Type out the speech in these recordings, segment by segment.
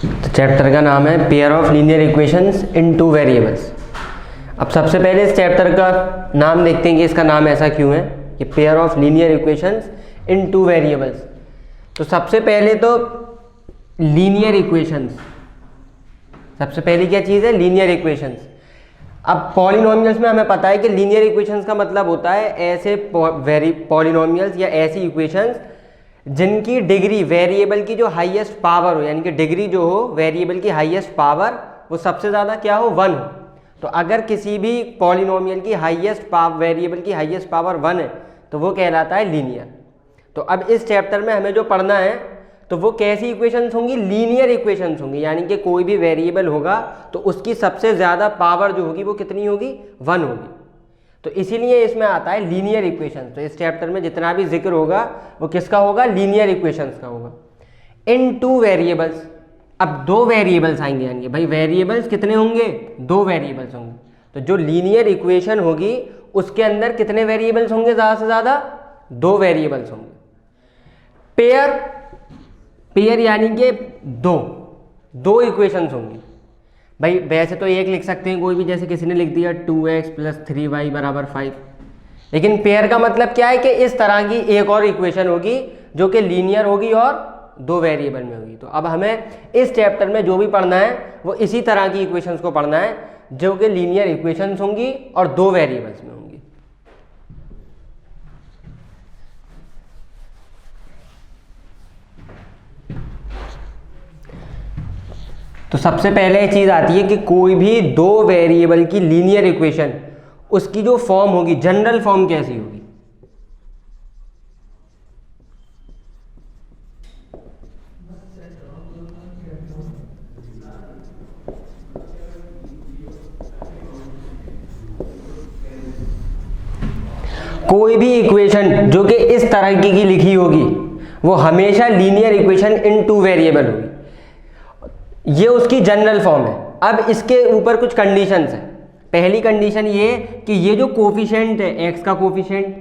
तो चैप्टर का नाम है pair of linear equations in two variables. अब सबसे पहले इस चैप्टर का नाम देखते हैं कि इसका नाम ऐसा क्यों है कि pair of linear equations in two variables. तो सबसे पहले तो लीनियर इक्वेशंस, सबसे पहली क्या चीज़ है? Linear equations. अब पॉलिनोमियल्स में हमें पता है कि लीनियर इक्वेशंस का मतलब होता है ऐसे पॉलिनोमियल्स या ऐसी इक्वेशंस जिनकी डिग्री वेरिएबल की जो हाईएस्ट पावर हो, यानी कि डिग्री जो हो वेरिएबल की हाईएस्ट पावर वो सबसे ज़्यादा क्या हो? 1 हो। तो अगर किसी भी पॉलिनोमियल की हाईएस्ट पावर, वेरिएबल की हाईएस्ट पावर 1 है तो वो कहलाता है लीनियर। तो अब इस चैप्टर में हमें जो पढ़ना है तो वो कैसी इक्वेशंस होंगी? लीनियर इक्वेशंस होंगी, यानी कि कोई भी वेरिएबल होगा तो उसकी सबसे ज़्यादा पावर जो होगी वो कितनी होगी? 1 होगी। तो इसीलिए इसमें आता है लीनियर इक्वेशंस। तो इस चैप्टर में जितना भी जिक्र होगा वो किसका होगा? लीनियर इक्वेशंस का होगा। इन टू वेरिएबल्स, अब 2 वेरिएबल्स आएंगे, यानी भाई वेरिएबल्स कितने होंगे? 2 वेरिएबल्स होंगे। तो जो लीनियर इक्वेशन होगी उसके अंदर कितने वेरिएबल्स होंगे? ज़्यादा से ज़्यादा 2 वेरिएबल्स होंगे। पेयर, पेयर यानी कि दो इक्वेशंस होंगी। भाई वैसे तो एक लिख सकते हैं कोई भी, जैसे किसी ने लिख दिया 2x + 3y = 5, लेकिन पेयर का मतलब क्या है कि इस तरह की एक और इक्वेशन होगी जो कि लीनियर होगी और 2 वेरिएबल में होगी। तो अब हमें इस चैप्टर में जो भी पढ़ना है वो इसी तरह की इक्वेशंस को पढ़ना है जो कि लीनियर इक्वेशंस होंगी और 2 वेरिएबल्स में होंगी। तो सबसे पहले चीज़ आती है कि कोई भी 2 वेरिएबल की लीनियर इक्वेशन, उसकी जो फॉर्म होगी, जनरल फॉर्म कैसी होगी? कोई भी इक्वेशन जो कि इस तरह की लिखी होगी वो हमेशा linear equation in two variable होगी। ये उसकी जनरल फॉर्म है। अब इसके ऊपर कुछ कंडीशंस हैं। पहली कंडीशन ये कि ये जो कोफिशिएंट है, x का कोफिशिएंट,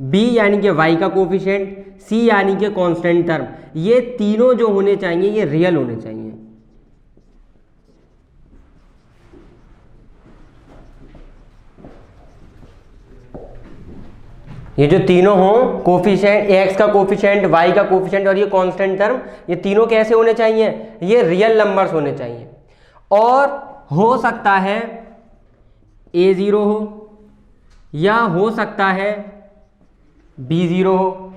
b यानी कि y का कोफिशिएंट, c यानी कि कांस्टेंट टर्म, ये तीनों जो होने चाहिए ये रियल होने चाहिए। ये जो तीनों हों, कोफिशिएंट, x का कोफिशिएंट, y का कोफिशिएंट और ये कांस्टेंट टर्म, ये तीनों कैसे होने चाहिए? ये रियल नंबर्स होने चाहिए। और हो सकता है a0 हो या हो सकता है b0 हो,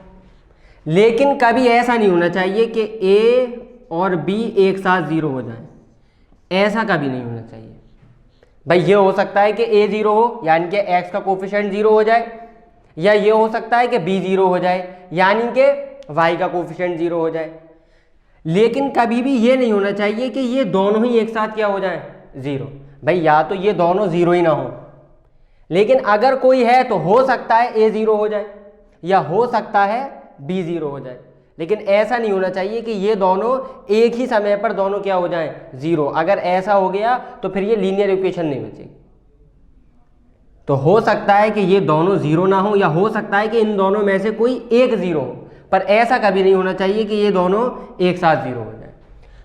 लेकिन कभी ऐसा नहीं होना चाहिए कि a और b एक साथ 0 हो जाए। ऐसा कभी नहीं होना चाहिए। भाई ये हो सकता है कि a0 हो यानी कि x का कोफिशिएंट 0 हो जाए, या ये हो सकता है कि b0 हो जाए यानी कि y का कोफिशिएंट 0 हो जाए, लेकिन कभी भी ये नहीं होना चाहिए कि ये दोनों ही एक साथ क्या हो जाए? 0। भाई या तो ये दोनों 0 ही ना हो, लेकिन अगर कोई है तो हो सकता है a0 हो जाए या हो सकता है b0 हो जाए, लेकिन ऐसा नहीं होना चाहिए कि ये दोनों एक ही समय पर दोनों क्या हो जाए? 0। अगर ऐसा हो गया तो फिर ये लीनियर इक्वेशन नहीं बचेगी। तो हो सकता है कि ये दोनों 0 ना हो, या हो सकता है कि इन दोनों में से कोई एक 0 हो, पर ऐसा कभी नहीं होना चाहिए कि ये दोनों एक साथ 0 हो जाए।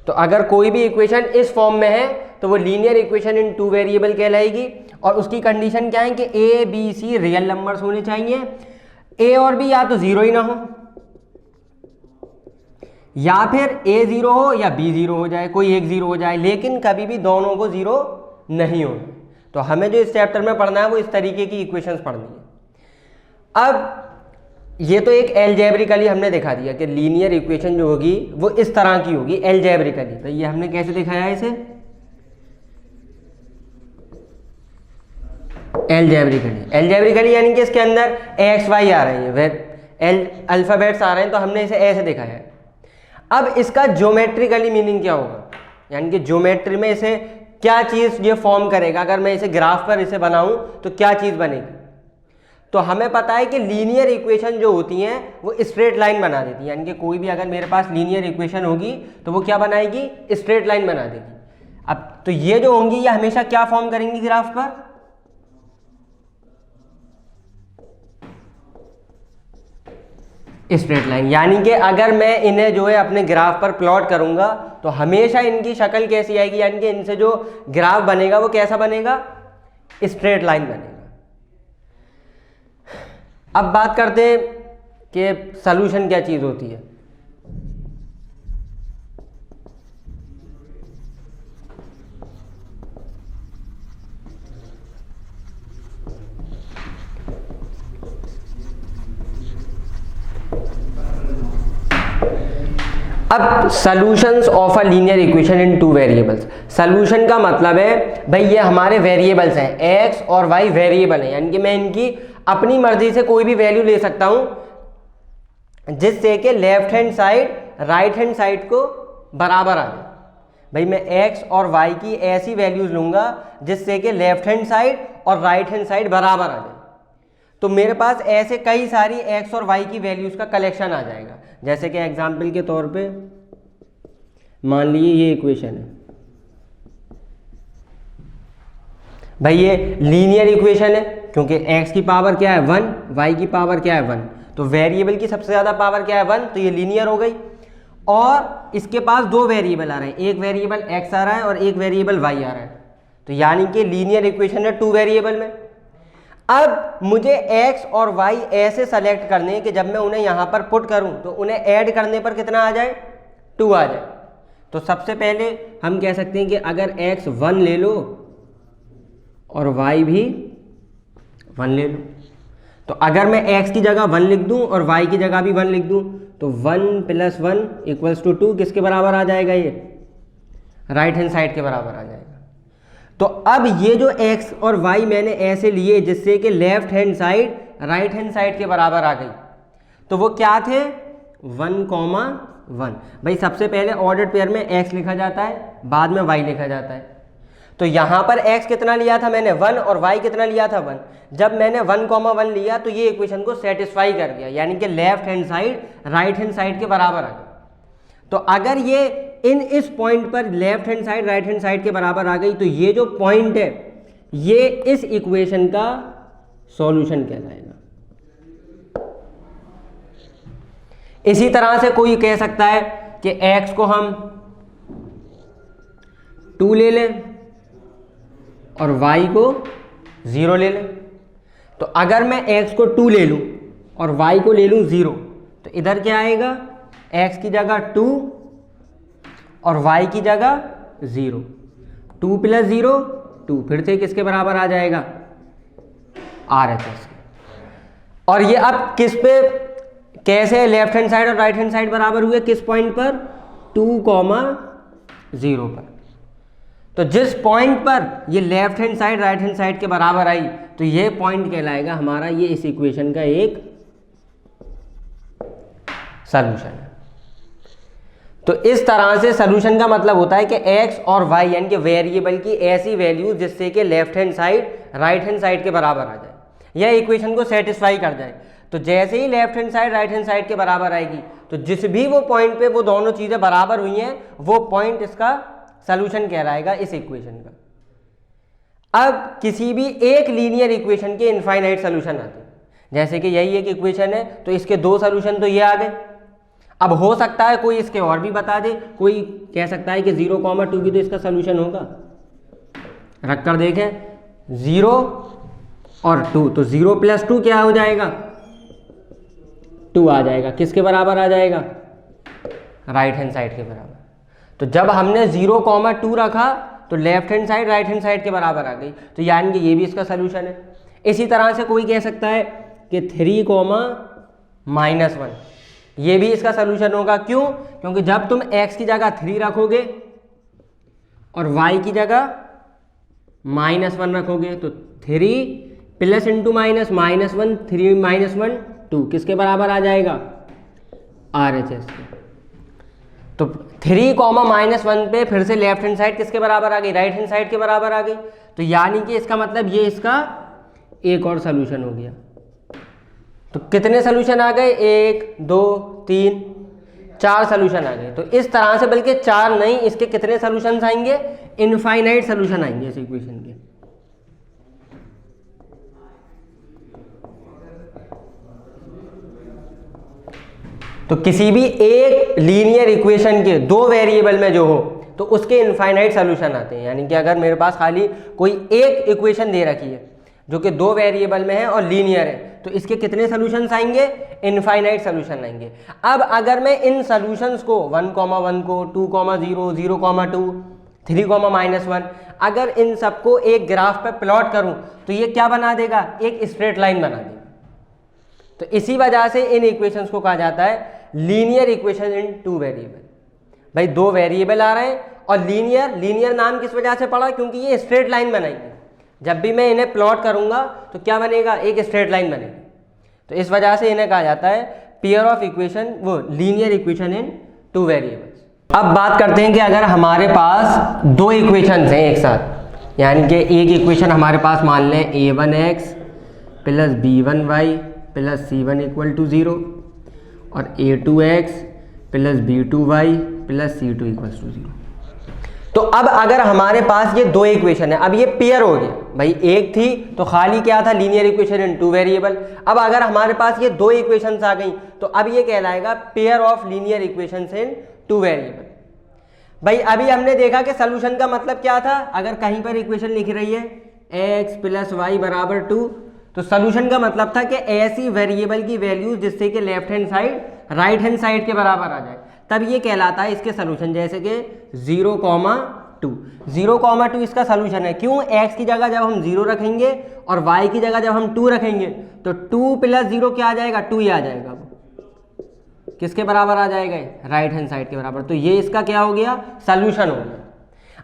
तो अगर कोई भी इक्वेशन इस फॉर्म में है तो वो linear equation in two variable कहलाएगी। और उसकी कंडीशन क्या है कि a b c real numbers होने चाहिए। a और b या तो 0 ही ना हो, या फिर a0 हो या b0 हो जाए, कोई एक 0 हो जाए, लेकिन कभी भी दोनों को 0 नहीं हो। तो हमें जो इस चैप्टर में पढ़ना है वो इस तरीके की इक्वेशंस पढ़नी है। अब ये तो एक एल्जेब्रिकली हमने दिखा दिया कि लीनियर इक्वेशन जो होगी वो इस तरह की होगी एल्जेब्रिकली। तो ये हमने कैसे दिखाया है इसे? एल्जेब्रिकली यानी कि इसके अंदर एक्स वाई आ रहे हैं, अल्फाबेट्स आ रहे हैं, तो हमने इसे ऐसे दिखाया है। अब इसका ज्योमेट्रिकली मीनिंग क्या होगा, यानी कि ज्योमेट्री में इसे क्या चीज़ ये फॉर्म करेगा? अगर मैं इसे ग्राफ पर इसे बनाऊं तो क्या चीज़ बनेगी? तो हमें पता है कि लीनियर इक्वेशन जो होती हैं वो स्ट्रेट लाइन बना देती है, यानी कि कोई भी अगर मेरे पास लीनियर इक्वेशन होगी तो वो क्या बनाएगी? स्ट्रेट लाइन बना देगी। अब तो ये जो होंगी ये हमेशा क्या फॉर्म करेंगी ग्राफ पर? स्ट्रेट लाइन, यानी कि अगर मैं इन्हें जो है अपने ग्राफ पर प्लॉट करूंगा तो हमेशा इनकी शक्ल कैसी आएगी, यानी कि इनसे जो ग्राफ बनेगा वो कैसा बनेगा, स्ट्रेट लाइन बनेगा। अब बात करते हैं कि सॉल्यूशन क्या चीज़ होती है। अब solutions of a linear equation in two variables, solution का मतलब है भाई ये हमारे वेरिएबल्स हैं, एक्स और वाई वेरिएबल हैं, यानी कि मैं इनकी अपनी मर्जी से कोई भी वैल्यू ले सकता हूं जिससे कि left hand side right hand side को बराबर आ जाए। भाई मैं एक्स और वाई की ऐसी वैल्यूज लूंगा जिससे कि लेफ्ट हैंड साइड और राइट हैंड साइड बराबर आ जाए। तो मेरे पास ऐसे कई सारी एक्स और वाई की वैल्यूज का कलेक्शन आ जाएगा। जैसे कि एग्जाम्पल के तौर पे मान लीजिए ये इक्वेशन है, भाई ये लीनियर इक्वेशन है क्योंकि x की पावर क्या है 1, y की पावर क्या है 1, तो वेरिएबल की सबसे ज़्यादा पावर क्या है 1, तो ये लीनियर हो गई। और इसके पास दो वेरिएबल आ रहे हैं, एक वेरिएबल x आ रहा है और एक वेरिएबल y आ रहा है, तो यानी कि लीनियर इक्वेशन है टू वेरिएबल में। अब मुझे x और y ऐसे सेलेक्ट करने हैं कि जब मैं उन्हें यहाँ पर पुट करूँ तो उन्हें ऐड करने पर कितना आ जाए, 2 आ जाए। तो सबसे पहले हम कह सकते हैं कि अगर x 1 ले लो और y भी 1 ले लो, तो अगर मैं x की जगह 1 लिख दूं और y की जगह भी 1 लिख दूं तो 1 + 1 = 2 किसके बराबर आ जाएगा, ये राइट हैंड साइड के बराबर आ जाएगा। तो अब ये जो x और y मैंने ऐसे लिए जिससे कि left hand side right hand side के बराबर आ गई, तो वो क्या थे 1, 1। भाई सबसे पहले ऑर्डर्ड पेयर में x लिखा जाता है, बाद में y लिखा जाता है। तो यहाँ पर x कितना लिया था मैंने 1 और y कितना लिया था 1। जब मैंने 1, 1 लिया तो ये इक्वेशन को सेटिस्फाई कर गया, यानी कि left hand side right hand side के बराबर आ गई। तो अगर ये इस पॉइंट पर left hand side right hand side के बराबर आ गई तो ये जो पॉइंट है ये इस इक्वेशन का सॉल्यूशन कहलाएगा। इसी तरह से कोई कह सकता है कि x को हम 2 ले लें और y को 0 ले लें। तो अगर मैं x को 2 ले लूं और y को ले लूं 0 तो इधर क्या आएगा, x की जगह 2 और y की जगह 0, 2 + 0 2, फिर से किसके बराबर आ जाएगा, RHS के। और ये अब किस पे कैसे लेफ्ट हैंड साइड और राइट हैंड साइड बराबर हुए, किस पॉइंट पर 2, 0 पर। तो जिस पॉइंट पर ये left hand side right hand side के बराबर आई तो ये पॉइंट कहलाएगा हमारा ये इस इक्वेशन का एक सॉल्यूशन है। तो इस तरह से सॉल्यूशन का मतलब होता है कि x और y यानी कि वेरिएबल की ऐसी वैल्यू जिससे कि left hand side right hand side के बराबर आ जाए, यह इक्वेशन को सेटिस्फाई कर जाए। तो जैसे ही left hand side right hand side के बराबर आएगी तो जिस भी वो पॉइंट पे वो दोनों चीज़ें बराबर हुई हैं वो पॉइंट इसका सॉल्यूशन कहलाएगा इस इक्वेशन का। अब किसी भी एक लीनियर इक्वेशन के इनफाइनाइट सॉल्यूशन आते हैं, जैसे कि यही एक इक्वेशन है तो इसके 2 सॉल्यूशन तो ये आ गए। अब हो सकता है कोई इसके और भी बता दे, कोई कह सकता है कि 0, 2 भी तो इसका सॉल्यूशन होगा। रख कर देखें 0 और 2, तो 0 + 2 क्या हो जाएगा, 2 आ जाएगा, किसके बराबर आ जाएगा, राइट हैंड साइड के बराबर। तो जब हमने 0, 2 रखा तो left hand side right hand side के बराबर आ गई, तो यानी कि ये भी इसका सॉल्यूशन है। इसी तरह से कोई कह सकता है कि 3, -1 ये भी इसका सॉल्यूशन होगा। क्यों, क्योंकि जब तुम x की जगह 3 रखोगे और y की जगह -1 रखोगे तो 3 + -1 3 -1 2 किसके बराबर आ जाएगा, RHS के। तो 3, -1 पे फिर से लेफ्ट हैंड साइड किसके बराबर आ गई, राइट हैंड साइड के बराबर आ गई। तो यानी कि इसका मतलब ये इसका एक और सॉल्यूशन हो गया। तो कितने सॉल्यूशन आ गए, 1, 2, 3, 4 सॉल्यूशन आ गए। तो इस तरह से बल्कि 4 नहीं, इसके कितने सॉल्यूशंस आएंगे, इनफाइनाइट सॉल्यूशन आएंगे इस इक्वेशन के। तो किसी भी एक लीनियर इक्वेशन के दो वेरिएबल में जो हो तो उसके इनफाइनाइट सोल्यूशन आते हैं। यानी कि अगर मेरे पास खाली कोई एक इक्वेशन दे रखी है जो कि दो वेरिएबल में है और लीनियर है तो इसके कितने सोल्यूशंस आएंगे? इनफाइनाइट सोल्यूशन आएंगे। अब अगर मैं इन सोल्यूशंस को 1, 1 को 2, 0, 0, 2, 3, -1 अगर इन सबको एक ग्राफ पे प्लॉट करूं तो ये क्या बना देगा? एक स्ट्रेट लाइन बना देगा। तो इसी वजह से इन इक्वेशंस को कहा जाता है linear equation in two variable. भाई दो वेरिएबल आ रहे हैं और लीनियर नाम किस वजह से पड़ा? क्योंकि ये स्ट्रेट लाइन बनाएंगे। जब भी मैं इन्हें प्लॉट करूंगा तो क्या बनेगा? एक स्ट्रेट लाइन बनेगी। तो इस वजह से इन्हें कहा जाता है पेयर ऑफ इक्वेशन, वो linear equation in two variables. अब बात करते हैं कि अगर हमारे पास दो इक्वेशंस हैं एक साथ, यानी कि एक इक्वेशन हमारे पास मान लें a1x + b1y + c1 = 0 और a2x + b2y + c2 = 0। तो अब अगर हमारे पास ये दो इक्वेशन है, अब ये पेयर हो गया। भाई एक थी तो खाली क्या था? Linear equation in two variable. अब अगर हमारे पास ये दो इक्वेशंस आ गई तो अब ये कहलाएगा pair of linear equations in two variable. भाई अभी हमने देखा कि सोल्यूशन का मतलब क्या था? अगर कहीं पर इक्वेशन लिख रही है x + y = 2 तो सोल्यूशन का मतलब था कि ऐसी वेरिएबल की वैल्यूज जिससे कि left hand side right hand side के बराबर आ जाए, तब ये कहलाता है इसके सोल्यूशन। जैसे कि 0,2 इसका सोल्यूशन है। क्यों? x की जगह जब हम 0 रखेंगे और y की जगह जब हम 2 रखेंगे तो 2 + 0 क्या आ जाएगा? 2 ही आ जाएगा। किसके बराबर आ जाएगा? राइट हैंड साइड के बराबर। तो ये इसका क्या हो गया? सोल्यूशन हो गया।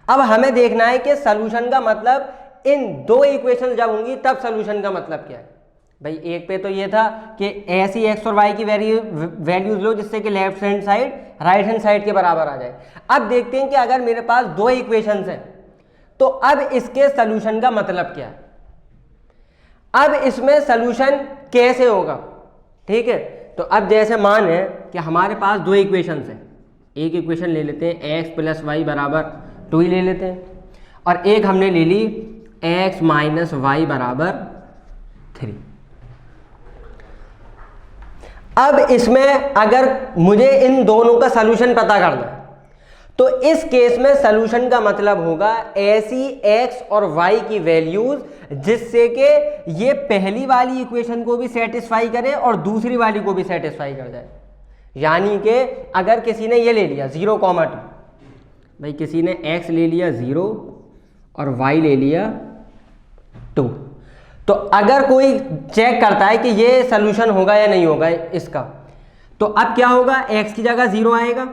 अब हमें देखना है कि सोल्यूशन का मतलब इन दो इक्वेशन जब होंगी तब सोल्यूशन का मतलब क्या है। भाई एक पे तो ये था कि ऐसी x और y की वैल्यूज लो जिससे कि left hand side right hand side के बराबर आ जाए। अब देखते हैं कि अगर मेरे पास दो इक्वेशंस हैं तो अब इसके सोल्यूशन का मतलब क्या है। अब इसमें सोल्यूशन कैसे होगा? ठीक है, तो अब जैसे मान है कि हमारे पास दो इक्वेशंस हैं, एक इक्वेशन ले लेते हैं x + y = 2 ही ले लेते हैं और एक हमने ले ली x - y = 3। अब इसमें अगर मुझे इन दोनों का सलूशन पता करना है तो इस केस में सलूशन का मतलब होगा ऐसी x और y की वैल्यूज जिससे कि ये पहली वाली इक्वेशन को भी सेटिस्फाई करे और दूसरी वाली को भी सेटिस्फाई कर जाए। यानी कि अगर किसी ने ये ले लिया 0,2, भाई किसी ने x ले लिया 0 और y ले लिया 2, तो अगर कोई चेक करता है कि ये सलूशन होगा या नहीं होगा इसका, तो अब क्या होगा? x की जगह 0 आएगा,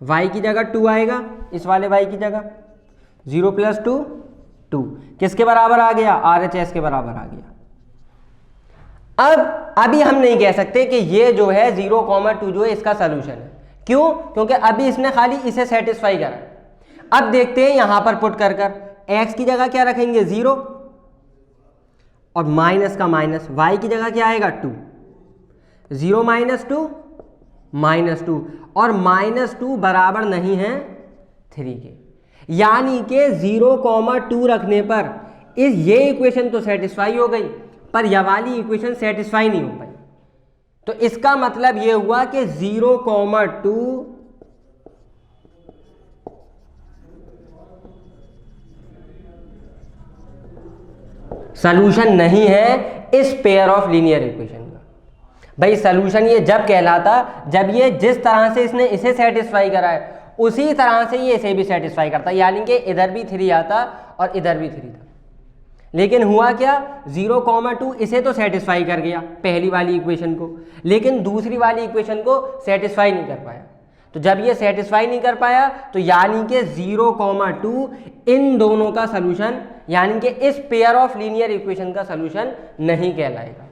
y की जगह 2 आएगा, इस वाले y की जगह 0 + 2 2 किसके बराबर आ गया? RHS के बराबर आ गया। अब अभी हम नहीं कह सकते कि ये जो है 0,2 जो है इसका सलूशन है। क्यों? क्योंकि अभी इसने खाली इसे सेटिस्फाई करा। अब देखते हैं यहां पर पुट कर x की जगह क्या रखेंगे? 0 और माइनस का माइनस, y की जगह क्या आएगा? 2, 0 - 2 -2 और -2 बराबर नहीं है 3 के। यानी कि 0,2 रखने पर ये इक्वेशन तो सेटिस्फाई हो गई पर यह वाली इक्वेशन सेटिस्फाई नहीं हो पाई। तो इसका मतलब यह हुआ कि 0,2 सलूशन नहीं है इस पेयर ऑफ लीनियर इक्वेशन का। भाई सलूशन ये जब कहलाता जब ये जिस तरह से इसने इसे सेटिस्फाई करा है उसी तरह से ये इसे भी सेटिस्फाई करता, यानी कि इधर भी 3 आता और इधर भी 3 था। लेकिन हुआ क्या? 0,2 इसे तो सेटिस्फाई कर गया पहली वाली इक्वेशन को, लेकिन दूसरी वाली इक्वेशन को सेटिस्फाई नहीं कर पाया। तो जब ये सेटिस्फाई नहीं कर पाया तो यानी कि 0,2 इन दोनों का सलूशन, यानी कि इस पेयर ऑफ लीनियर इक्वेशन का सलूशन नहीं कहलाएगा।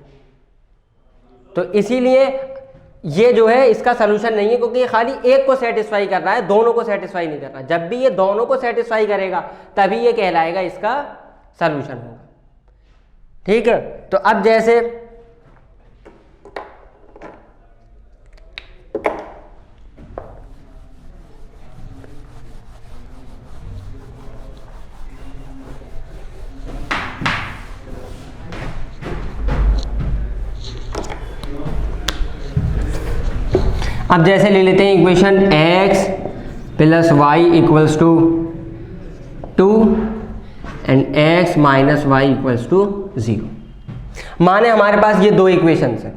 तो इसीलिए ये जो है इसका सलूशन नहीं है, क्योंकि ये खाली एक को सेटिस्फाई कर रहा है, दोनों को सेटिस्फाई नहीं कर रहा। जब भी ये दोनों को सेटिस्फाई करेगा तभी ये कहलाएगा इसका सलूशन होगा। ठीक है, तो अब जैसे अब जैसे ले लेते हैं equation x plus y equals to 2 and x minus y equals to 0। माने हमारे पास ये दो इक्वेशंस हैं,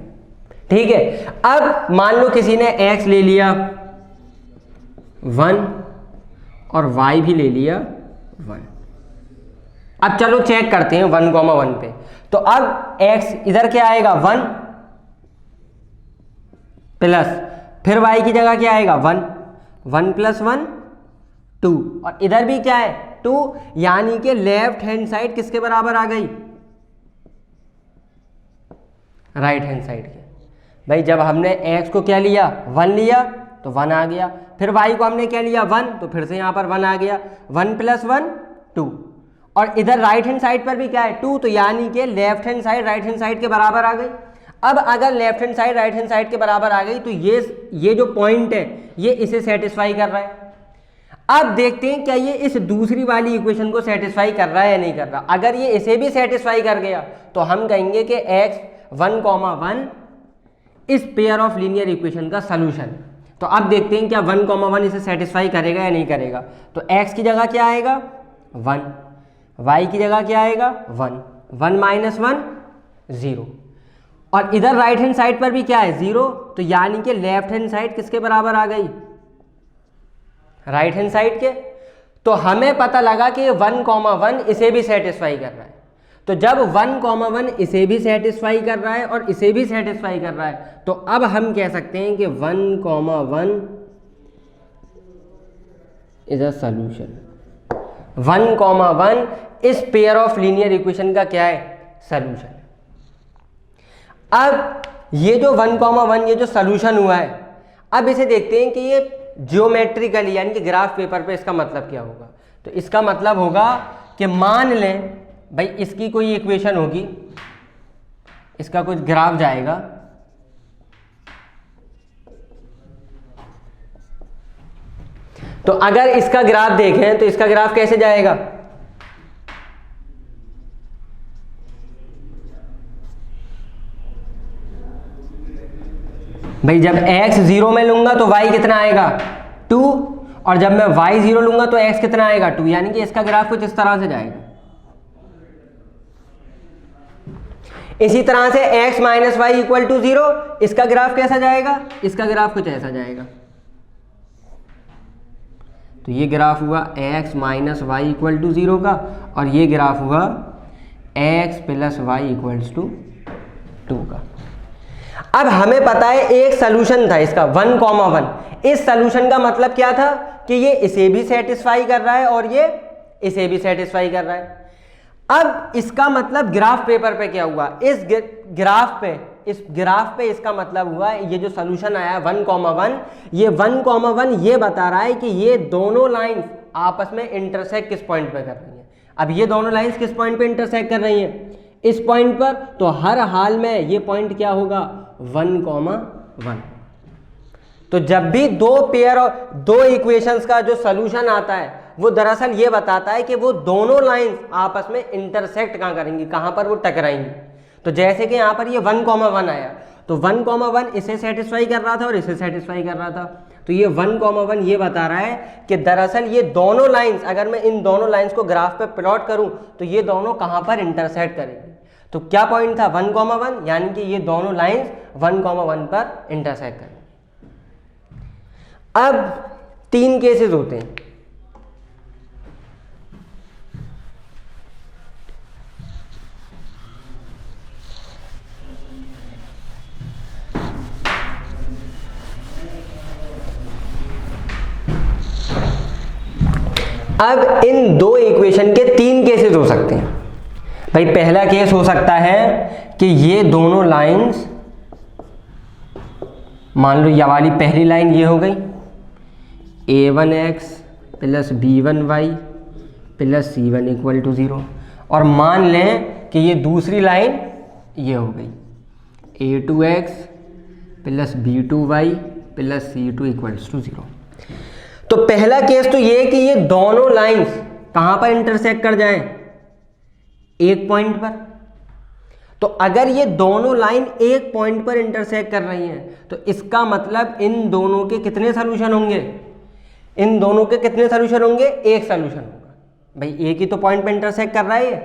ठीक है। अब मान लो किसी ने x ले लिया 1 और y भी ले लिया 1। अब चलो चेक करते हैं 1,1 पे। तो अब x इधर क्या आएगा 1 प्लस फिर y की जगह क्या आएगा 1, 1 प्लस 1 2 और इधर भी क्या है 2, यानी कि लेफ्ट हैंड साइड किसके बराबर आ गई, राइट हैंड साइड के। भाई जब हमने x को क्या लिया 1 लिया तो 1 आ गया, फिर y को हमने क्या लिया 1 तो फिर से यहाँ पर 1 आ गया, 1 प्लस 1 2 और इधर राइट हैंड साइड पर भी क्या है 2, तो यानी कि left hand side right hand side के बराबर आ गई। अब अगर left hand side right hand side के बराबर आ गई तो ये जो पॉइंट है ये इसे सेटिस्फाई कर रहा है। अब देखते हैं क्या ये इस दूसरी वाली इक्वेशन को सेटिस्फाई कर रहा है या नहीं कर रहा। अगर ये इसे भी सेटिस्फाई कर गया तो हम कहेंगे कि x 1,1 इस पेयर ऑफ लीनियर इक्वेशन का सलूशन। तो अब देखते हैं क्या 1,1 इसे सेटिस्फाई करेगा या नहीं करेगा। तो x की जगह क्या आएगा 1, y की जगह क्या आएगा 1, 1 माइनस 1 0 और इधर राइट हैंड साइड पर भी क्या है 0, तो यानी कि लेफ्ट हैंड साइड किसके बराबर आ गई, राइट हैंड साइड के। तो हमें पता लगा कि 1,1 इसे भी सेटिस्फाई कर रहा है। तो जब 1,1 इसे भी सेटिस्फाई कर रहा है और इसे भी सेटिस्फाई कर रहा है तो अब हम कह सकते हैं कि 1,1 इज अ सॉल्यूशन। 1,1 इस पेयर ऑफ लीनियर इक्वेशन का क्या है सॉल्यूशन। अब ये जो 1,1 ये जो सॉल्यूशन हुआ है, अब इसे देखते हैं कि ये ज्योमेट्रिकली यानी कि ग्राफ पेपर पे इसका मतलब क्या होगा। तो इसका मतलब होगा कि मान लें भाई इसकी कोई इक्वेशन होगी, इसका कुछ ग्राफ जाएगा, तो अगर इसका ग्राफ देखें तो इसका ग्राफ कैसे जाएगा, भाई जब x 0 में लूंगा तो y कितना आएगा 2 और जब मैं y 0 लूंगा तो x कितना आएगा 2, यानी कि इसका ग्राफ कुछ इस तरह से जाएगा। इसी तरह से x minus y equal to 0, इसका ग्राफ कैसा जाएगा, इसका ग्राफ कुछ ऐसा जाएगा। तो ये ग्राफ हुआ x minus y equal to 0 का और ये ग्राफ हुआ x plus y equals to 2 का। अब हमें पता है एक सलूशन था इसका 1,1। इस सलूशन का मतलब क्या था कि ये इसे भी सेटिस्फाई कर रहा है और ये इसे भी सेटिस्फाई कर रहा है। अब इसका मतलब ग्राफ पेपर पे क्या हुआ, इस ग्राफ पे इसका मतलब हुआ ये जो सलूशन आया 1,1, ये 1,1 ये बता रहा है कि ये दोनों लाइंस आपस में इंटरसेक्ट किस पॉइंट पे कर रही हैं। अब ये दोनों लाइंस किस पॉइंट पे इंटरसेक्ट कर रही हैं, इस पॉइंट पर। तो हर हाल में ये पॉइंट क्या होगा 1,1। तो जब भी दो इक्वेशंस का जो सलूशन आता है वो दरअसल ये बताता है कि वो दोनों लाइंस आपस में इंटरसेक्ट कहाँ करेंगी, कहाँ पर वो टकराएंगी। तो जैसे कि यहाँ पर ये 1,1 आया तो 1,1 इसे सेटिस्फाई कर रहा था और इसे सेटिस्फाई कर रहा था। तो ये 1,1 ये बता रहा है कि दरअसल ये दोनों लाइंस, अगर मैं इन दोनों लाइंस को ग्राफ पे प्लॉट करूं तो ये दोनों कहाँ पर इंटरसेक्ट करेंगी। तो क्या पॉइंट था 1,1, यानी कि ये दोनों लाइंस 1,1 पर इंटरसेक्ट करेंगी। अब 3 केसेस होते हैं। अब इन दो इक्वेशन के 3 केसेस हो सकते हैं। भाई पहला केस हो सकता है कि ये दोनों लाइंस, मान लो ये वाली पहली लाइन ये हो गई a1x plus b1y plus c1 equal to 0, और मान लें कि ये दूसरी लाइन ये हो गई a2x plus b2y plus c2 equals to 0। तो पहला केस तो ये कि ये दोनों लाइंस कहाँ पर इंटरसेक्ट कर जाएं, एक पॉइंट पर। तो अगर ये दोनों लाइन एक पॉइंट पर इंटरसेक्ट कर रही हैं तो इसका मतलब इन दोनों के कितने सॉल्यूशन होंगे, इन दोनों के कितने सॉल्यूशन होंगे, एक सॉल्यूशन होगा। भाई एक ही तो पॉइंट पर इंटरसेक्ट कर रहा है ये,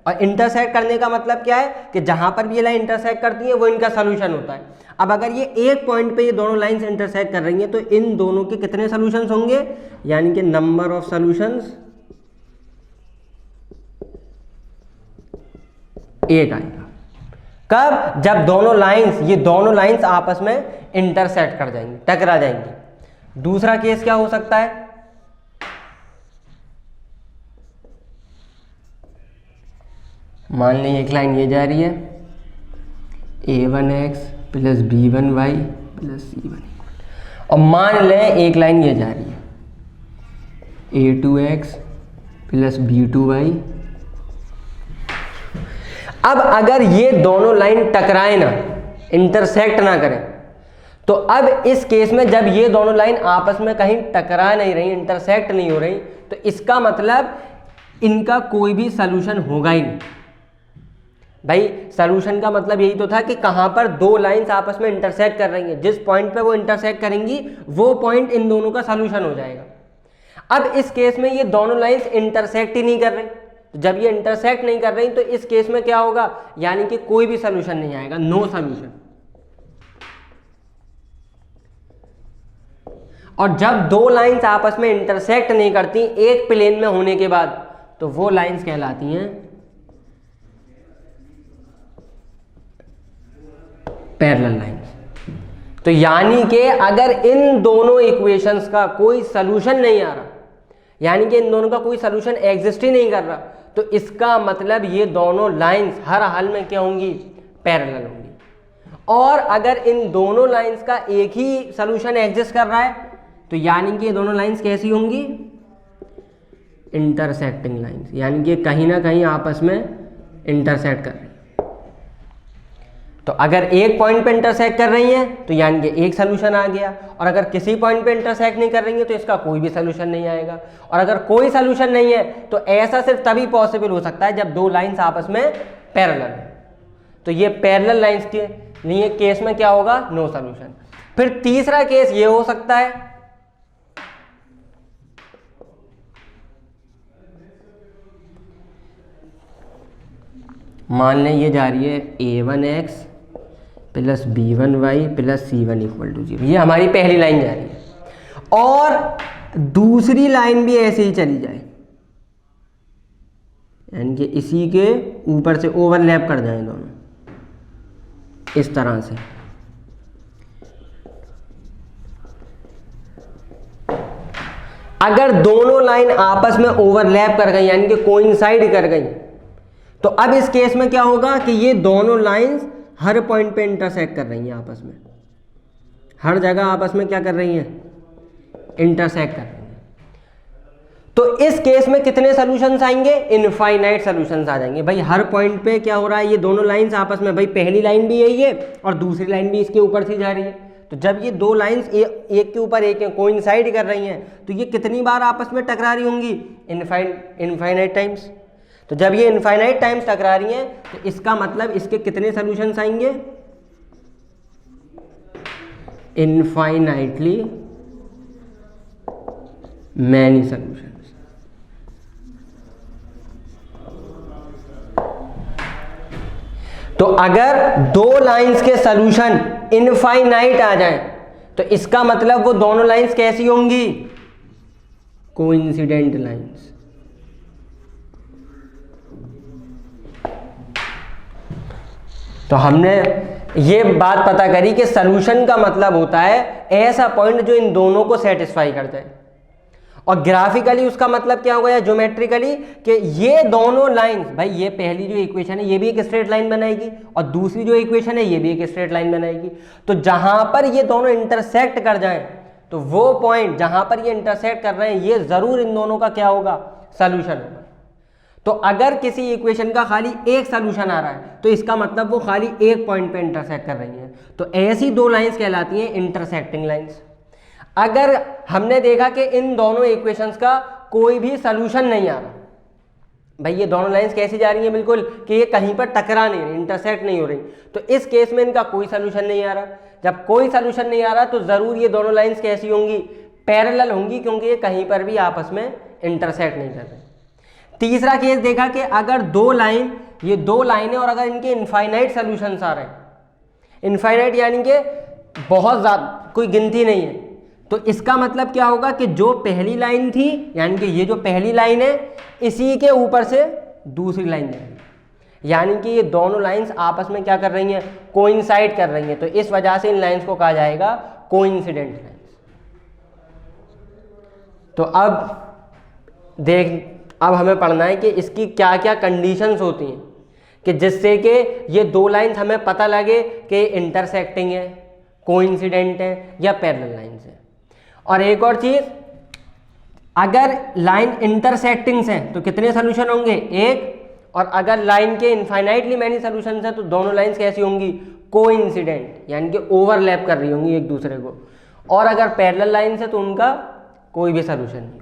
और इंटरसेक्ट करने का मतलब क्या है कि जहां पर भी ये लाइन इंटरसेक्ट करती है वो इनका सॉल्यूशन होता है। अब अगर ये एक पॉइंट पे ये दोनों लाइंस इंटरसेक्ट कर रही हैं तो इन दोनों के कितने सॉल्यूशंस होंगे, यानी कि नंबर ऑफ सॉल्यूशंस एक आएगा। कब, जब दोनों लाइंस, ये दोनों लाइंस आपस में इंटरसेक्ट कर जाएंगी, टकरा जाएंगी। दूसरा केस क्या हो सकता है, मान लें एक लाइन ये जा रही है a1x plus b1y plus c1, और मान लें एक लाइन ये जा रही है a2x प्लस b2y। अब अगर ये दोनों लाइन टकराए ना, इंटरसेक्ट ना करें, तो अब इस केस में जब ये दोनों लाइन आपस में कहीं टकरा नहीं रही, इंटरसेक्ट नहीं हो रही, तो इसका मतलब इनका कोई भी सॉल्यूशन होगा ही नहीं। भाई सॉल्यूशन का मतलब यही तो था कि कहां पर दो लाइंस आपस में इंटरसेक्ट कर रही हैं, जिस पॉइंट पे वो इंटरसेक्ट करेंगी वो पॉइंट इन दोनों का सॉल्यूशन हो जाएगा। अब इस केस में ये दोनों लाइंस इंटरसेक्ट ही नहीं कर रही, तो जब ये इंटरसेक्ट नहीं कर रही तो इस केस में क्या होगा, यानी कि कोई भी सॉल्यूशन नहीं आएगा, नो सॉल्यूशन। और जब दो लाइंस आपस में इंटरसेक्ट नहीं करती एक प्लेन में होने के बाद, तो वो लाइंस कहलाती हैं पैरेलल लाइंस। तो यानी कि अगर इन दोनों इक्वेशंस का कोई सॉल्यूशन नहीं आ रहा, यानी कि इन दोनों का कोई सॉल्यूशन एग्जिस्ट ही नहीं कर रहा, तो इसका मतलब ये दोनों लाइंस हर हाल में क्या होंगी, पैरेलल होंगी। और अगर इन दोनों लाइंस का एक ही सॉल्यूशन एग्जिस्ट कर रहा है, तो यानी कि ये दोनों लाइंस कैसी होंगी, इंटरसेक्टिंग लाइंस, यानी कि कहीं ना कहीं आपस में इंटरसेक्ट कर रही है। तो अगर एक पॉइंट पे इंटरसेक्ट कर रही हैं तो यानी कि एक सॉल्यूशन आ गया, और अगर किसी पॉइंट पे इंटरसेक्ट नहीं कर रही है तो इसका कोई भी सॉल्यूशन नहीं आएगा। और अगर कोई सॉल्यूशन नहीं है तो ऐसा सिर्फ तभी पॉसिबल हो सकता है जब दो लाइंस आपस में पैरेलल है। तो ये पैरेलल लाइंस के लिए केस में क्या होगा, नो सॉल्यूशन। फिर तीसरा केस ये हो सकता है, मान लें ये जा रही है a1x plus b1y plus c1 equal to 0, ये हमारी पहली लाइन जा रही है, और दूसरी लाइन भी ऐसे ही चली जाए, यानी कि इसी के ऊपर से ओवरलैप कर जाएं दोनों इस तरह से। अगर दोनों लाइन आपस में ओवरलैप कर गई, यानी कि कोइंसाइड कर गई, तो अब इस केस में क्या होगा कि ये दोनों लाइंस हर पॉइंट पे इंटरसेक्ट कर रही हैं आपस में, हर जगह आपस में क्या कर रही हैं, इंटरसेक्ट कर रही हैं। तो इस केस में कितने सॉल्यूशंस आएंगे, इनफाइनाइट सॉल्यूशंस आ जाएंगे। भाई हर पॉइंट पे क्या हो रहा है, ये दोनों लाइंस आपस में, भाई पहली लाइन भी यही है और दूसरी लाइन भी इसके ऊपर से जा रही है, तो जब ये दो लाइंस एक के ऊपर एक कोइंसाइड कर रही हैं तो ये कितनी बार आपस में टकरा रही होंगी, इनफाइनाइट टाइम्स। तो जब ये इनफाइनाइट टाइम्स टकरा रही हैं तो इसका मतलब इसके कितने सॉल्यूशंस आएंगे, इनफाइनाइटली मैनी सॉल्यूशंस। तो अगर दो लाइंस के सॉल्यूशन इनफाइनाइट आ जाएं तो इसका मतलब वो दोनों लाइंस कैसी होंगी, कोइंसिडेंट लाइंस। तो हमने ये बात पता करी कि सॉल्यूशन का मतलब होता है ऐसा पॉइंट जो इन दोनों को सेटिस्फाई कर जाए, और ग्राफिकली उसका मतलब क्या होगा या ज्योमेट्रिकली कि ये दोनों लाइंस, भाई ये पहली जो इक्वेशन है ये भी एक स्ट्रेट लाइन बनाएगी और दूसरी जो इक्वेशन है ये भी एक स्ट्रेट लाइन बनाएगी। तो जहां पर ये दोनों इंटरसेक्ट कर जाएं तो वो पॉइंट जहां पर ये इंटरसेक्ट कर रहे हैं ये जरूर इन दोनों का क्या होगा, सॉल्यूशन होगा। तो अगर किसी इक्वेशन का खाली एक सॉल्यूशन आ रहा है तो इसका मतलब वो खाली एक पॉइंट पे इंटरसेक्ट कर रही हैं, तो ऐसी दो लाइंस कहलाती हैं इंटरसेक्टिंग लाइंस। अगर हमने देखा कि इन दोनों इक्वेशंस का कोई भी सॉल्यूशन नहीं आ रहा, भाई ये दोनों लाइंस कैसी जा रही हैं बिल्कुल कि ये कहीं पर टकरा नहीं रही, इंटरसेक्ट नहीं हो रही। तो इस केस में इनका कोई सोल्यूशन नहीं आ रहा। जब कोई सोल्यूशन नहीं आ रहा तो ज़रूर ये दोनों लाइंस कैसी होंगी, पैरेलल होंगी, क्योंकि ये कहीं पर भी आपस में इंटरसेक्ट नहीं कर रहे। तीसरा केस देखा कि अगर ये दो लाइनें और अगर इनके इनफाइनाइट सोल्यूशंस आ रहे हैं, इनफाइनाइट यानी कि बहुत ज़्यादा, कोई गिनती नहीं है, तो इसका मतलब क्या होगा कि जो पहली लाइन थी, यानी कि ये जो पहली लाइन है इसी के ऊपर से दूसरी लाइन जाएगी, यानी कि ये दोनों लाइंस आपस में क्या कर रही हैं, कोइंसाइड कर रही हैं। तो इस वजह से इन लाइंस को कहा जाएगा कोइंसिडेंट लाइंस। तो अब हमें पढ़ना है कि इसकी क्या क्या कंडीशंस होती हैं कि जिससे कि ये दो लाइंस हमें पता लगे कि इंटरसेक्टिंग है, कोइंसिडेंट है या पैरेलल लाइंस है। और एक और चीज़, अगर लाइन इंटरसेक्टिंग्स हैं तो कितने सोल्यूशन होंगे, एक। और अगर लाइन के इनफाइनाइटली मैनी सोल्यूशंस हैं तो दोनों लाइंस कैसी होंगी, कोइंसिडेंट, यानी कि ओवरलैप कर रही होंगी एक दूसरे को। और अगर पैरेलल लाइंस है तो उनका कोई भी सोल्यूशन नहीं होगा।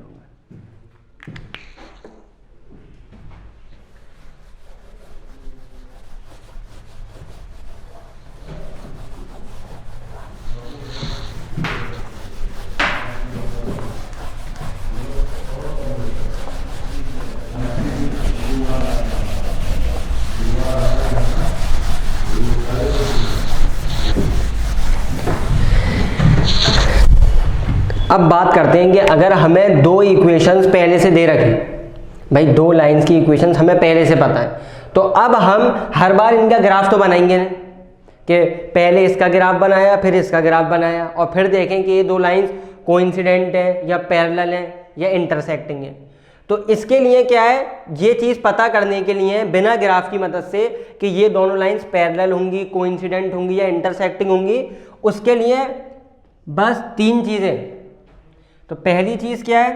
अब बात करते हैं कि अगर हमें दो इक्वेशंस पहले से दे रखें, भाई दो लाइंस की इक्वेशंस हमें पहले से पता है, तो अब हम हर बार इनका ग्राफ तो बनाएंगे ना, कि पहले इसका ग्राफ बनाया फिर इसका ग्राफ बनाया और फिर देखें कि ये दो लाइंस कोइंसिडेंट है या पैरेलल है या इंटरसेक्टिंग है। तो इसके लिए क्या है, ये चीज़ पता करने के लिए बिना ग्राफ की मदद से कि ये दोनों लाइंस पैरेलल होंगी, कोइंसिडेंट होंगी या इंटरसेक्टिंग होंगी, उसके लिए बस तीन चीज़ें। तो पहली चीज़ क्या है,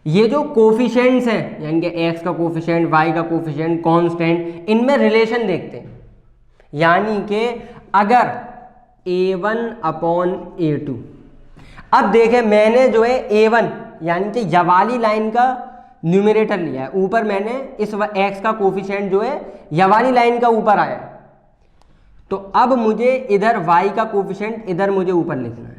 ये जो कोफिशिएंट्स हैं, यानी कि x का कोफिशिएंट, y का कोफिशिएंट, कांस्टेंट, इनमें रिलेशन देखते हैं। यानी कि अगर a1 अपॉन a2, अब देखें मैंने जो है a1 यानी कि ये वाली लाइन का न्यूमरेटर लिया है, ऊपर मैंने इस x का कोफिशिएंट जो है ये वाली लाइन का ऊपर आया, तो अब मुझे इधर y का कोफिशिएंट इधर मुझे ऊपर लिखना है।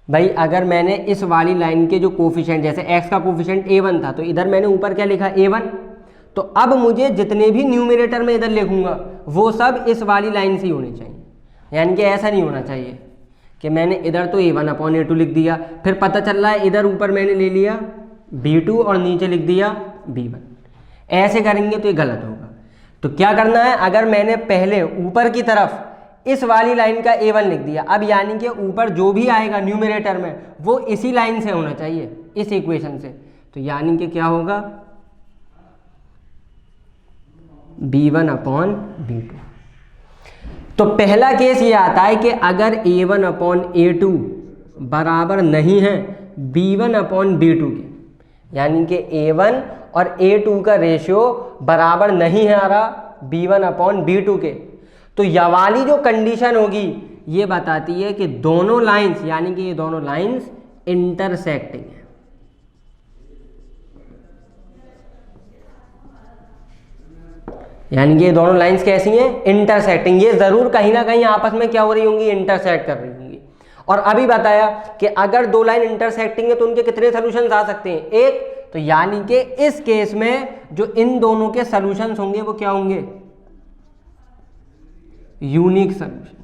भाई अगर मैंने इस वाली लाइन के जो कोफिशिएंट, जैसे x का कोफिशिएंट a1 था, तो इधर मैंने ऊपर क्या लिखा, a1, तो अब मुझे जितने भी न्यूमरेटर में इधर लिखूंगा वो सब इस वाली लाइन से ही होने चाहिए। यानी कि ऐसा नहीं होना चाहिए कि मैंने इधर तो a1 अपॉन a2 लिख दिया, फिर पता चल रहा है इधर ऊपर मैंने ले लिया b2 और नीचे लिख दिया b1। ऐसे करेंगे तो ये गलत होगा। तो क्या करना है, अगर मैंने पहले ऊपर की तरफ इस वाली लाइन का a1 लिख दिया, अब यानी कि ऊपर जो भी आएगा न्यूमरेटर में वो इसी लाइन से होना चाहिए, इस इक्वेशन से। तो यानी कि क्या होगा, b1 अपॉन b2। तो पहला केस ये आता है कि अगर a1 अपॉन a2 बराबर नहीं है b1 अपॉन b2 के, यानी कि a1 और a2 का रेशियो बराबर नहीं है आ रहा b1 अपॉन b2 के, तो यह वाली जो कंडीशन होगी ये बताती है कि दोनों लाइंस, यानी कि ये दोनों लाइंस इंटरसेक्टिंग है। यानी कि ये दोनों लाइंस कैसी हैं, इंटरसेक्टिंग। ये जरूर कहीं ना कहीं आपस में क्या हो रही होंगी, इंटरसेक्ट कर रही होंगी। और अभी बताया कि अगर दो लाइन इंटरसेक्टिंग है तो उनके कितने सॉल्यूशंस आ सकते हैं, एक। तो यानी कि इस केस में जो इन दोनों के सॉल्यूशंस होंगे वो क्या होंगे, यूनिक सॉल्यूशन।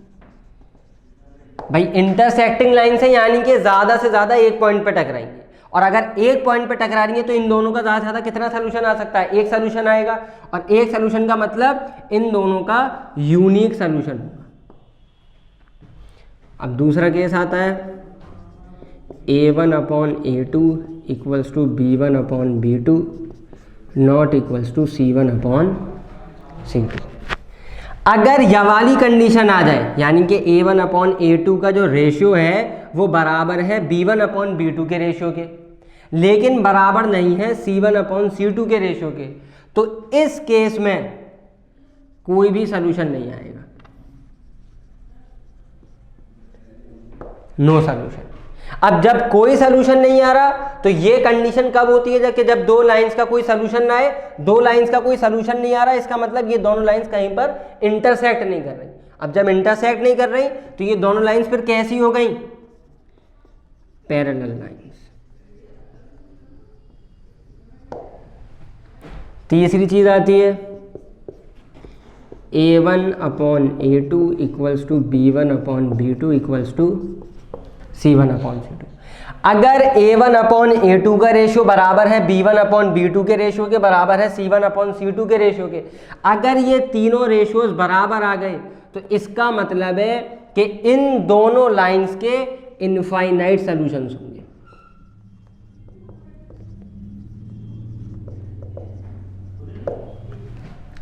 भाई इंटरसेक्टिंग लाइन से यानी कि ज्यादा से ज्यादा एक पॉइंट पे टकराएंगे, और अगर एक पॉइंट पे टकरा रही है तो इन दोनों का ज्यादा से ज्यादा कितना सॉल्यूशन आ सकता है, एक सॉल्यूशन आएगा। और एक सॉल्यूशन का मतलब इन दोनों का यूनिक सॉल्यूशन होगा। अब दूसरा केस आता है a1 upon a2 equals to b1 upon b2 not equals to c1 upon c2। अगर यह वाली कंडीशन आ जाए, यानी कि a1 अपॉन a2 का जो रेशियो है वो बराबर है b1 अपॉन b2 के रेशियो के, लेकिन बराबर नहीं है c1 अपॉन c2 के रेशियो के, तो इस केस में कोई भी सॉल्यूशन नहीं आएगा, नो सॉल्यूशन। अब जब कोई सोल्यूशन नहीं आ रहा तो ये कंडीशन कब होती है, जब दो लाइंस का कोई सोल्यूशन ना आए, दो लाइंस का कोई सोल्यूशन नहीं आ रहा, इसका मतलब ये दोनों लाइंस कहीं पर इंटरसेक्ट नहीं कर रही। अब जब इंटरसेक्ट नहीं कर रही तो ये दोनों लाइंस फिर कैसी हो गई, पैरेलल लाइंस। तीसरी चीज आती है A1/A2 equals to B1/B2 equals to C1/C2। अगर A1/A2 का रेशियो बराबर है B1/B2 के रेशियो के, बराबर है C1/C2 के रेशियो के, अगर ये तीनों रेशियोज बराबर आ गए तो इसका मतलब है कि इन दोनों लाइंस के इनफाइनाइट सॉल्यूशंस होंगे।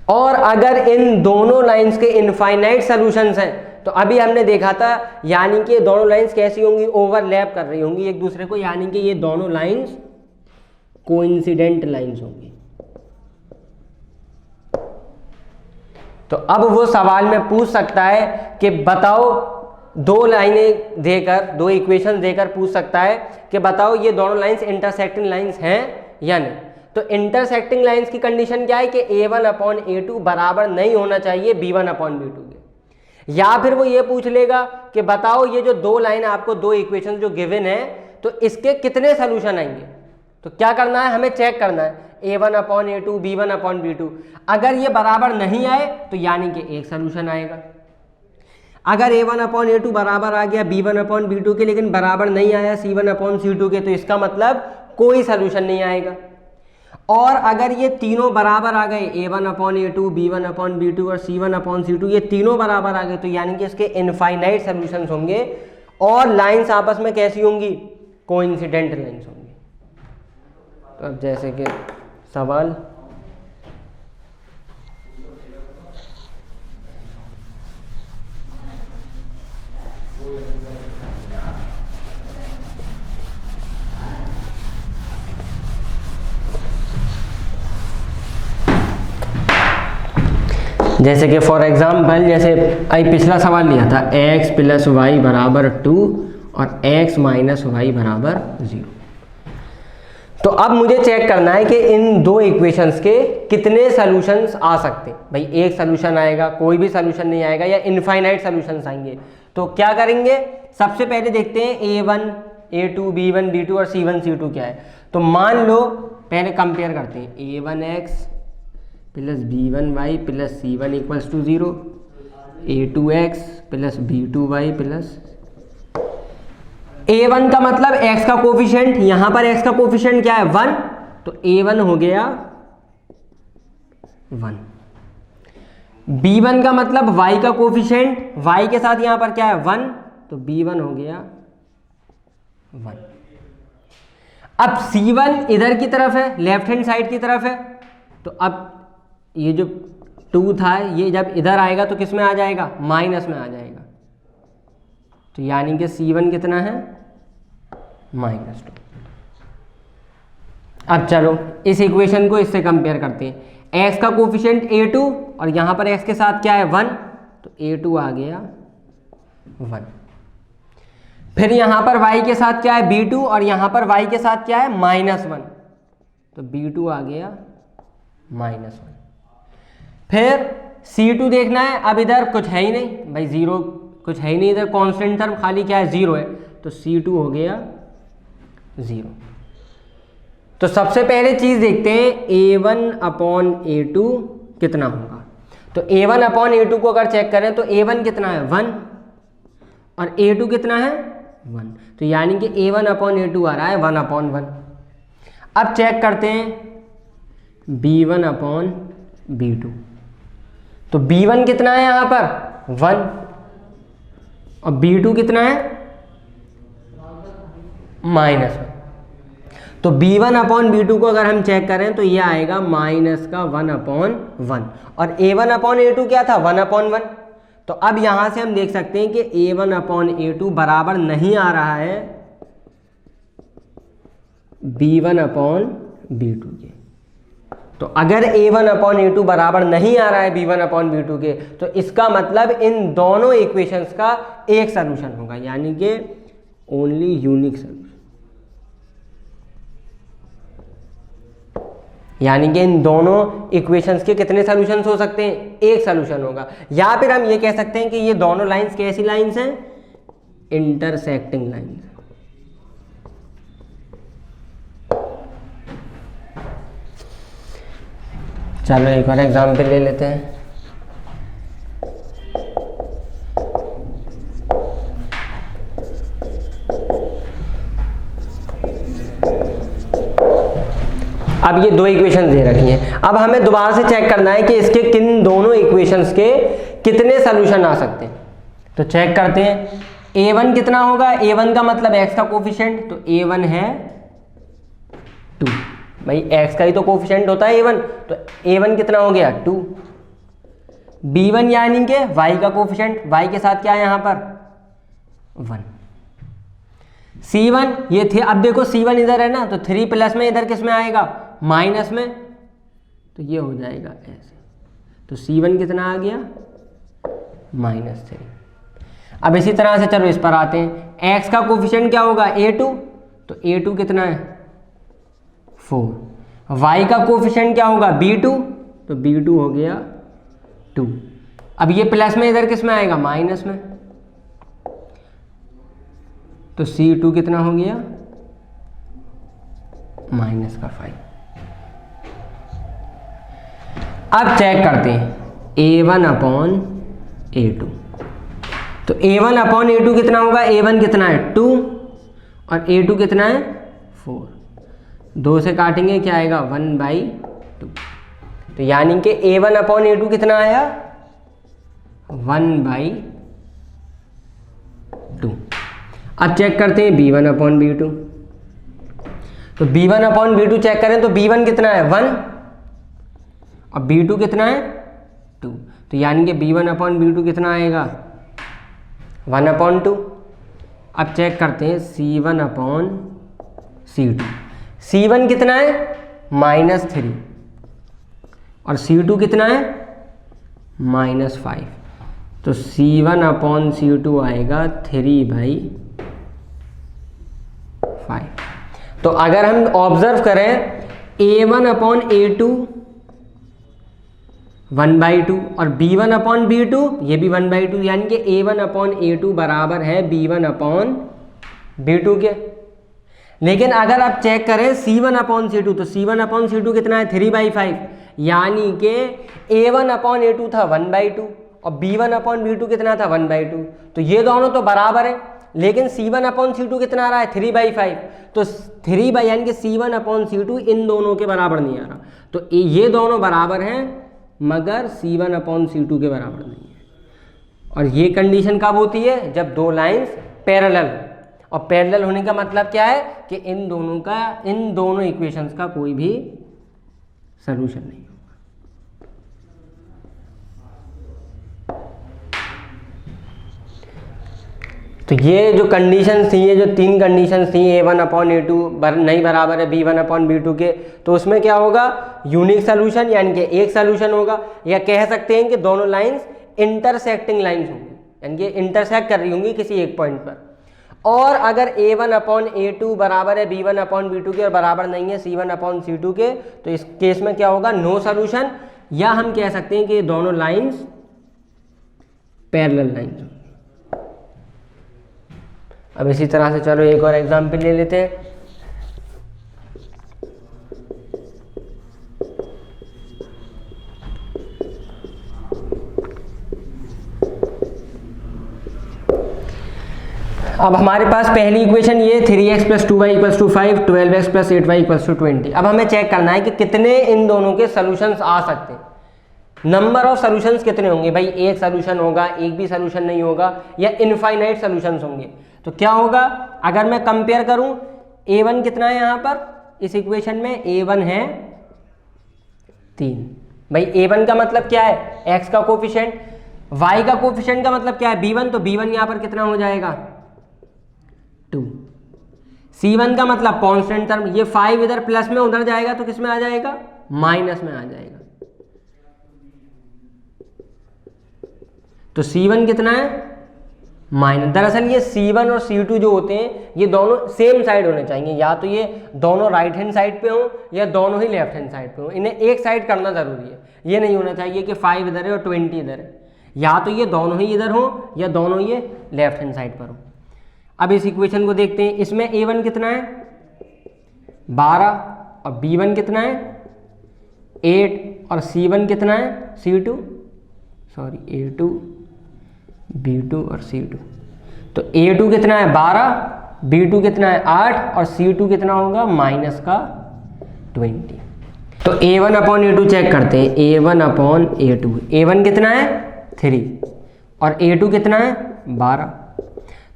और अगर इन दोनों लाइंस के इनफाइनाइट सॉल्यूशंस हैं तो अभी हमने देखा था, यानी कि दोनों लाइंस कैसी होंगी, ओवरलैप कर रही होंगी एक दूसरे को, यानी कि ये दोनों लाइंस कोइंसिडेंट लाइंस होंगी। तो अब वो सवाल में पूछ सकता है कि बताओ, दो लाइनें देकर, दो इक्वेशन देकर पूछ सकता है कि बताओ ये दोनों लाइंस इंटरसेक्टिंग लाइंस हैं या नहीं। तो इंटरसेक्टिंग लाइंस की कंडीशन क्या है कि A1/A2 बराबर नहीं होना चाहिए B1/B2 के। या फिर वो ये पूछ लेगा कि बताओ ये जो दो लाइन आपको दो इक्वेशन जो गिवन है तो इसके कितने सोल्यूशन आएंगे। तो क्या करना है, हमें चेक करना है A1/A2 B1/B2। अगर ये बराबर नहीं आए तो यानी कि एक सोल्यूशन आएगा। अगर A1/A2 बराबर आ गया B1/B2 के लेकिन बराबर नहीं आया C1/C2 के, तो इसका मतलब कोई सोल्यूशन नहीं आएगा। और अगर ये तीनों बराबर आ गए A1/A2 B1/B2 और C1/C2, ये तीनों बराबर आ गए तो यानी कि इसके इनफाइनाइट सॉल्यूशंस होंगे और लाइंस आपस में कैसी होंगी, कोइंसिडेंट लाइंस होंगी। तो अब जैसे कि सवाल, जैसे कि फॉर एग्जाम्पल, जैसे पिछला सवाल लिया था x + y बराबर 2 और x - y बराबर 0। तो अब मुझे चेक करना है कि इन दो इक्वेशंस के कितने सॉल्यूशंस आ सकते हैं। भाई एक सॉल्यूशन आएगा, कोई भी सॉल्यूशन नहीं आएगा, या इनफाइनाइट सॉल्यूशंस आएंगे। तो क्या करेंगे, सबसे पहले देखते हैं A1 A2 B1 B2 और C1 C2 क्या है। तो मान लो पहले कंपेयर करते हैं, A1x + B1y + C1 = 0, A2x + B2y + A1 का मतलब x का कोफिशिएंट, यहां पर x का कोफिशिएंट क्या है 1, तो A1 हो गया 1। B1 का मतलब y का कोफिशिएंट, y के साथ यहां पर क्या है 1, तो B1 हो गया 1। अब C1 इधर की तरफ है, लेफ्ट हैंड साइड की तरफ है, तो अब ये जो 2 था ये जब इधर आएगा तो किस में आ जाएगा, माइनस में आ जाएगा। तो यानी कि C1 कितना है, -2। अब चलो इस इक्वेशन को इससे कंपेयर करते हैं। x का कोफिशिएंट A2 और यहाँ पर x के साथ क्या है 1, तो A2 आ गया 1। फिर यहाँ पर y के साथ क्या है B2 और यहाँ पर y के साथ क्या है -1, तो B2 आ गया -1। फिर C2 देखना है, अब इधर कुछ है ही नहीं भाई, 0 कुछ है ही नहीं, इधर कांस्टेंट टर्म खाली क्या है 0 है, तो C2 हो गया 0। तो सबसे पहले चीज देखते हैं A1/A2 कितना होगा। तो A1/A2 को अगर चेक करें तो A1 कितना है 1 और A2 कितना है 1, तो यानी कि A1/A2 आ रहा है 1/1। अब चेक करते हैं B1/B2, तो B1 कितना है यहाँ पर 1 और B2 कितना है -1। तो B1/B2 को अगर हम चेक करें तो ये आएगा -1/1 और A1/A2 क्या था 1/1। तो अब यहां से हम देख सकते हैं कि A1/A2 बराबर नहीं आ रहा है B1/B2 के। तो अगर A1/A2 बराबर नहीं आ रहा है B1/B2 के, तो इसका मतलब इन दोनों इक्वेशंस का एक सॉल्यूशन होगा, यानी कि ओनली यूनिक सोल्यूशन, यानी कि इन दोनों इक्वेशंस के कितने सॉल्यूशंस हो सकते हैं, एक सॉल्यूशन होगा। या फिर हम ये कह सकते हैं कि ये दोनों लाइंस कैसी लाइंस हैं, इंटरसेक्टिंग लाइंस। चलो एक और एग्जांपल ले लेते हैं। अब ये दो इक्वेशंस दे रखी हैं, अब हमें दोबारा से चेक करना है कि इसके किन दोनों इक्वेशंस के कितने सॉल्यूशन आ सकते हैं। तो चेक करते हैं, a1 कितना होगा, a1 का मतलब x का कोफिशिएंट, तो a1 है 2। भाई x का ही तो कोफिशिएंट होता है a1, तो a1 कितना हो गया 2। b1 यानी कि y का कोफिशिएंट, y के साथ क्या है यहाँ पर 1। c1 ये थे, अब देखो c1 इधर है ना, तो 3 प्लस में इधर किस में आएगा, माइनस में, तो ये हो जाएगा ऐसे। तो c1 कितना आ गया -3। अब इसी तरह से चलो इस पर आते हैं, x का कोफिशिएंट क्या होगा a2, तो a2 कितना है 4। y का कोफिशिएंट क्या होगा b2, तो b2 हो गया 2। अब ये प्लस में इधर किस में आएगा, माइनस में, तो c2 कितना हो गया -5। अब चेक करते हैं a1 अपॉन a2, तो a1 अपॉन a2 कितना होगा, a1 कितना है 2 और a2 कितना है 4, 2 से काटेंगे क्या आएगा 1/2। तो यानी कि a1 अपॉन a2 कितना आया 1/2। अब चेक करते हैं b1 अपॉन b2, तो b1 अपॉन b2 चेक करें तो b1 कितना है 1 और b2 कितना है 2, तो यानी कि b1 अपॉन b2 कितना आएगा 1/2। अब चेक करते हैं c1 अपॉन c2, c1 कितना है -3 और c2 कितना है -5, तो c1 अपॉन c2 आएगा 3/5। तो अगर हम ऑब्जर्व करें a1 अपॉन a2 1/2 और b1 अपॉन b2 ये भी 1/2, यानी कि a1 अपॉन a2 बराबर है b1 अपॉन b2 के। लेकिन अगर आप चेक करें c1 अपॉन c2, तो c1 अपॉन c2 कितना है 3/5, यानी कि a1 अपॉन a2 था 1/2 और b1 अपॉन b2 कितना था 1/2, तो ये दोनों तो बराबर है। लेकिन c1 अपॉन c2 कितना आ रहा है 3/5, तो 3 यानी कि c1 अपॉन c2 इन दोनों के बराबर नहीं आ रहा, तो ये दोनों बराबर हैं मगर c1 अपॉन c2 के बराबर नहीं है। और ये कंडीशन कब होती है, जब दो लाइंस पैरेलल, और पैरेलल होने का मतलब क्या है कि इन दोनों इक्वेशंस का कोई भी सलूशन नहीं होगा। तो ये जो कंडीशंस थी, ये जो 3 कंडीशंस थी, a1 अपॉन a2 नहीं बराबर है b1 अपॉन b2 के, तो उसमें क्या होगा यूनिक सोल्यूशन, यानी कि एक सोल्यूशन होगा, या कह सकते हैं कि दोनों लाइंस इंटरसेक्टिंग लाइंस होंगी, यानी कि इंटरसेक्ट कर रही होंगी किसी एक पॉइंट पर। और अगर a1 अपॉन a2 बराबर है b1 अपॉन b2 के और बराबर नहीं है c1 अपॉन c2 के, तो इस केस में क्या होगा नो सोल्यूशन, या हम कह सकते हैं कि दोनों लाइंस पैरेलल लाइंस। अब इसी तरह से चलो एक और एग्जाम्पल ले लेते हैं। अब हमारे पास पहली इक्वेशन ये 3x + 2y = 5, 12x + 8y = 20। अब हमें चेक करना है कि कितने इन दोनों के सॉल्यूशंस आ सकते हैं, नंबर ऑफ सॉल्यूशंस कितने होंगे। भाई एक सॉल्यूशन होगा, एक भी सॉल्यूशन नहीं होगा, या इनफाइनाइट सॉल्यूशंस होंगे। तो क्या होगा अगर मैं कंपेयर करूं, a1 कितना है यहाँ पर इस इक्वेशन में, a1 है 3। भाई a1 का मतलब क्या है x का कोफिशिएंट, y का कोफिशिएंट का मतलब क्या है b1, तो b1 यहाँ पर कितना हो जाएगा 2। c1 का मतलब कांस्टेंट टर्म, ये 5 इधर प्लस में उधर जाएगा तो किस में आ जाएगा माइनस में आ जाएगा, तो c1 कितना है माइनस, दरअसल ये C1 और C2 जो होते हैं ये दोनों सेम साइड होने चाहिए, या तो ये दोनों राइट हैंड साइड पे हो या दोनों ही लेफ्ट हैंड साइड पे हो, इन्हें एक साइड करना ज़रूरी है। ये नहीं होना चाहिए कि 5 इधर है और 20 इधर है, या तो ये दोनों ही इधर हो या दोनों ये लेफ्ट हैंड साइड पर हो। अब इस इक्वेशन को देखते हैं, इसमें A1 कितना है 12 और B1 कितना है 8 और C1 कितना है A2 B2 और C2। तो A2 कितना है 12, B2 कितना है 8 और C2 कितना होगा माइनस का 20। तो A1 अपॉन A2 चेक करते हैं, A1 अपॉन A2, A1 कितना है 3 और A2 कितना है 12।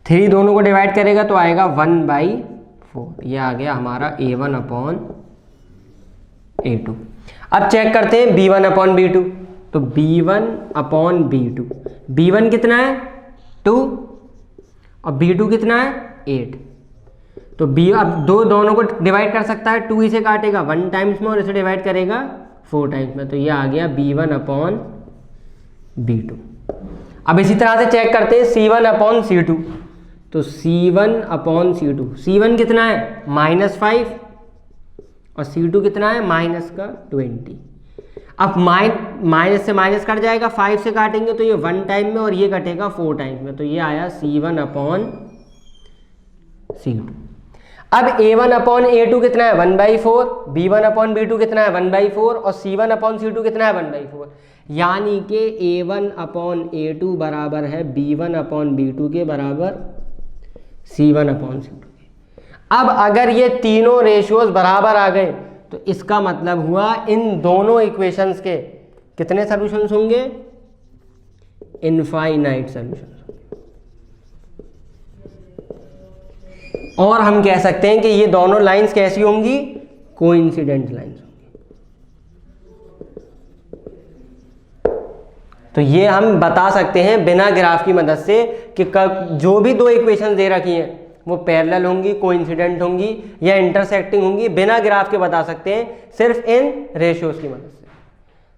3 दोनों को डिवाइड करेगा तो आएगा 1/4, ये आ गया हमारा A1 अपॉन A2। अब चेक करते हैं B1 अपॉन B2, तो B1 अपॉन B2, B1 कितना है 2 और B2 कितना है 8। तो अब दोनों को डिवाइड कर सकता है, 2 इसे काटेगा 1 टाइम्स में और इसे डिवाइड करेगा 4 टाइम्स में, तो ये आ गया B1 अपॉन B2। अब इसी तरह से चेक करते हैं C1 अपॉन C2, तो C1 अपॉन C2, C1 कितना है -5 और C2 कितना है माइनस का 20। अब माइनस से माइनस कट जाएगा, 5 से काटेंगे तो ये 1 टाइम में और ये कटेगा 4 टाइम्स में, तो ये आया C1 अपॉन C2। अब A1 अपॉन A2 कितना है 1/4, B1 अपॉन B2 कितना है 1/4 और C1 अपॉन C2 कितना है 1/4, यानी कि A1 अपॉन A2 बराबर है B1 अपॉन B2 के बराबर C1 अपॉन C2 के। अब अगर ये तीनों रेशियोज बराबर आ गए तो इसका मतलब हुआ इन दोनों इक्वेशंस के कितने सॉल्यूशंस होंगे, इनफाइनाइट सॉल्यूशंस होंगे। और हम कह सकते हैं कि ये दोनों लाइंस कैसी होंगी, कोइंसिडेंट लाइंस होंगी। तो ये हम बता सकते हैं बिना ग्राफ की मदद से कि जो भी दो इक्वेशंस दे रखी हैं वो पैरेलल होंगी, कोइंसिडेंट होंगी या इंटरसेक्टिंग होंगी, बिना ग्राफ के बता सकते हैं सिर्फ इन रेशियोज की मदद से।